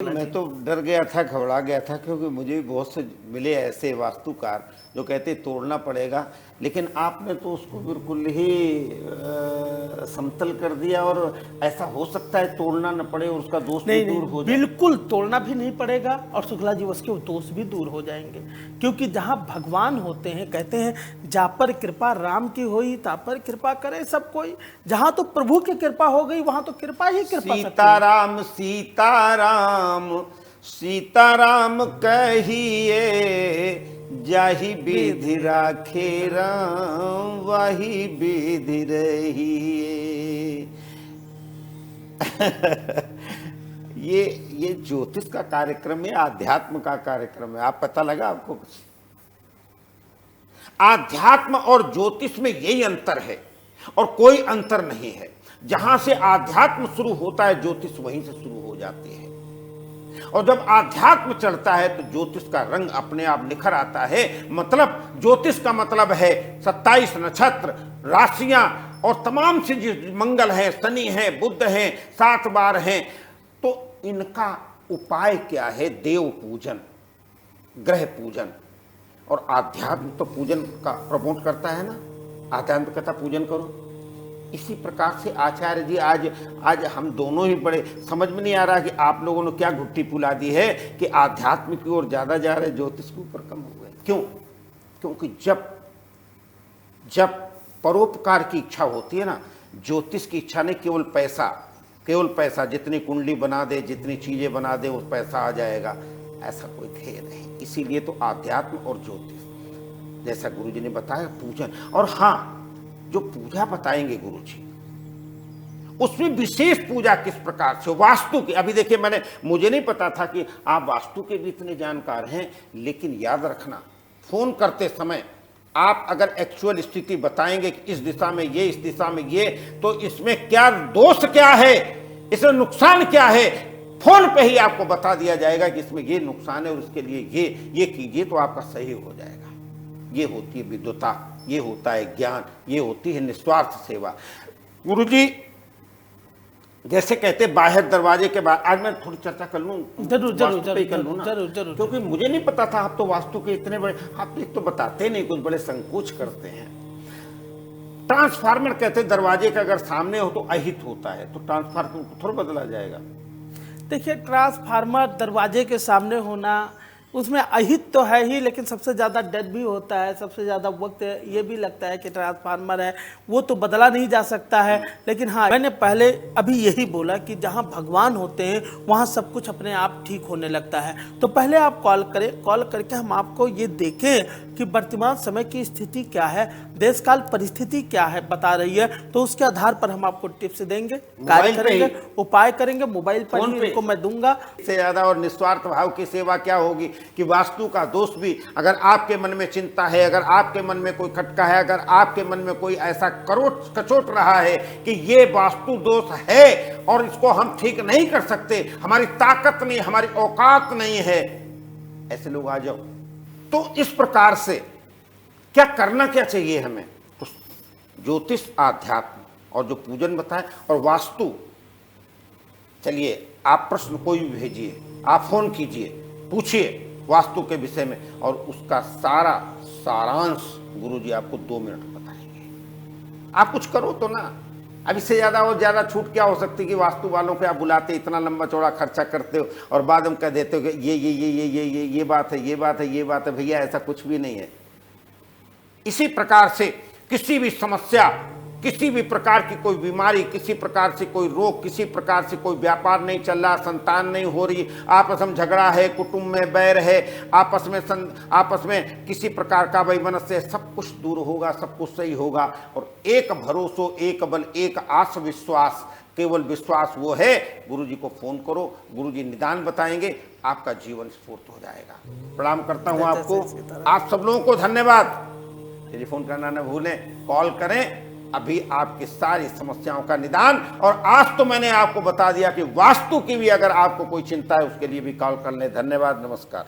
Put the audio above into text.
मैं तो डर गया था, घबरा गया था, क्योंकि मुझे भी बहुत से मिले ऐसे वास्तुकार जो कहते तोड़ना पड़ेगा, लेकिन आपने तो उसको बिल्कुल ही समतल कर दिया। और ऐसा हो सकता है तोड़ना न पड़े और उसका दोष भी नहीं दूर नहीं, हो जाए। बिल्कुल तोड़ना भी नहीं पड़ेगा और शुक्ला जी उसके दोष भी दूर हो जाएंगे, क्योंकि जहाँ भगवान होते हैं, कहते हैं जा पर कृपा राम की होई ता पर कृपा करे सब कोई। जहाँ तो प्रभु की कृपा हो गई वहां तो कृपा ही कृपा सकती है। सीताराम सीताराम सीताराम कहिए, जाहि विधि राखे राम वही विधि रहिए। ये ज्योतिष का कार्यक्रम है, आध्यात्म का कार्यक्रम है। आप पता लगा आपको कुछ? आध्यात्म और ज्योतिष में यही अंतर है और कोई अंतर नहीं है। जहां से आध्यात्म शुरू होता है ज्योतिष वहीं से शुरू हो जाती है, और जब आध्यात्म चढ़ता है तो ज्योतिष का रंग अपने आप निखर आता है। मतलब ज्योतिष का मतलब है 27 नक्षत्र, राशियां और तमाम से जो मंगल है, शनि है, बुध है, 7 बार हैं, तो इनका उपाय क्या है? देव पूजन, ग्रह पूजन। और आध्यात्म तो पूजन का प्रमोट करता है ना, आध्यात्म कहता पूजन करो। इसी प्रकार से आचार्य जी आज हम दोनों ही बड़े समझ में नहीं आ रहा कि आप लोगों ने क्या घुट्टी फुला दी है कि आध्यात्म की ओर ज्यादा जा रहे, ज्योतिष के ऊपर कम हो गए। क्यों? क्योंकि जब परोपकार की इच्छा होती है ना, ज्योतिष की इच्छा नहीं, केवल पैसा, जितनी कुंडली बना दे, जितनी चीजें बना दे, उस पैसा आ जाएगा, ऐसा कोई ध्येय नहीं। इसीलिए तो आध्यात्म और ज्योतिष, जैसा गुरु जी ने बताया, पूजन। और हाँ, जो पूजा बताएंगे गुरु जी, उसमें विशेष पूजा किस प्रकार से, वास्तु की। अभी देखिए, मुझे नहीं पता था कि आप वास्तु के भी इतने जानकार हैं, लेकिन याद रखना, फोन करते समय आप अगर एक्चुअल स्थिति बताएंगे कि इस दिशा में ये, इस दिशा में ये, तो इसमें क्या दोष क्या है, इसमें नुकसान क्या है, फोन पे ही आपको बता दिया जाएगा कि इसमें ये नुकसान है और उसके लिए ये कीजिए तो आपका सही हो जाएगा। ये होती है विद्वता, ये होता है ज्ञान, ये होती है निस्वार्थ सेवा। गुरुजी जैसे कहते बाहर दरवाजे के बाद, आज मैं थोड़ी चर्चा कर लूं, जरूर जरूर, क्योंकि मुझे नहीं पता था आप तो वास्तु के इतने बड़े, आप तो एक तो बताते नहीं, कुछ बड़े संकोच करते हैं। ट्रांसफार्मर कहते दरवाजे का अगर सामने हो तो अहित होता है, तो ट्रांसफार्मर को थोड़ा बदला जाएगा। देखिए, ट्रांसफार्मर दरवाजे के सामने होना, उसमें अहित तो है ही, लेकिन सबसे ज़्यादा डर भी होता है, सबसे ज़्यादा वक्त ये भी लगता है कि ट्रांसफार्मर है वो तो बदला नहीं जा सकता है। लेकिन हाँ, मैंने पहले अभी यही बोला कि जहाँ भगवान होते हैं वहाँ सब कुछ अपने आप ठीक होने लगता है। तो पहले आप कॉल करें, कॉल करके हम आपको ये देखें कि वर्तमान समय की स्थिति क्या है, देश काल परिस्थिति क्या है बता रही है, तो उसके आधार पर हम आपको टिप्स देंगे, कार्य करेंगे, उपाय करेंगे, मोबाइल पर ही इनको मैं दूंगा। इससे ज्यादा और निस्वार्थ भाव की सेवा क्या होगी कि वास्तु का दोष भी, अगर आपके मन में चिंता है, अगर आपके मन में कोई खटका है, अगर आपके मन में कोई ऐसा कचोट रहा है कि ये वास्तु दोष है और इसको हम ठीक नहीं कर सकते, हमारी ताकत नहीं, हमारी औकात नहीं है, ऐसे लोग आ जाओ। तो इस प्रकार से क्या करना क्या चाहिए हमें? तो ज्योतिष, आध्यात्म और जो पूजन बताए और वास्तु। चलिए, आप प्रश्न कोई भी भेजिए, आप फोन कीजिए, पूछिए वास्तु के विषय में, और उसका सारा सारांश गुरुजी आपको 2 मिनट बताएंगे। आप कुछ करो तो ना। अब इससे ज्यादा और ज्यादा छूट क्या हो सकती है कि वास्तु वालों को आप बुलाते, इतना लंबा चौड़ा खर्चा करते हो और बाद में कह देते हो कि ये बात है, ये बात है, ये बात है। भैया, ऐसा कुछ भी नहीं है। इसी प्रकार से किसी भी समस्या, किसी भी प्रकार की कोई बीमारी, किसी प्रकार से कोई रोग, किसी प्रकार से कोई व्यापार नहीं चल रहा, संतान नहीं हो रही, आपस में झगड़ा है, कुटुंब में बैर है, आपस में किसी प्रकार का वैमनस्य, सब कुछ दूर होगा, सब कुछ सही होगा। और एक भरोसो, एक बल, एक आस विश्वास, केवल विश्वास वो है। गुरुजी को फोन करो, गुरुजी निदान बताएंगे, आपका जीवन स्फूर्त हो जाएगा। प्रणाम करता हूं आपको, आप सब लोगों को धन्यवाद। टेलीफोन करना न भूलें, कॉल करें, अभी आपकी सारी समस्याओं का निदान। और आज तो मैंने आपको बता दिया कि वास्तु की भी अगर आपको कोई चिंता है उसके लिए भी कॉल कर लें। धन्यवाद, नमस्कार।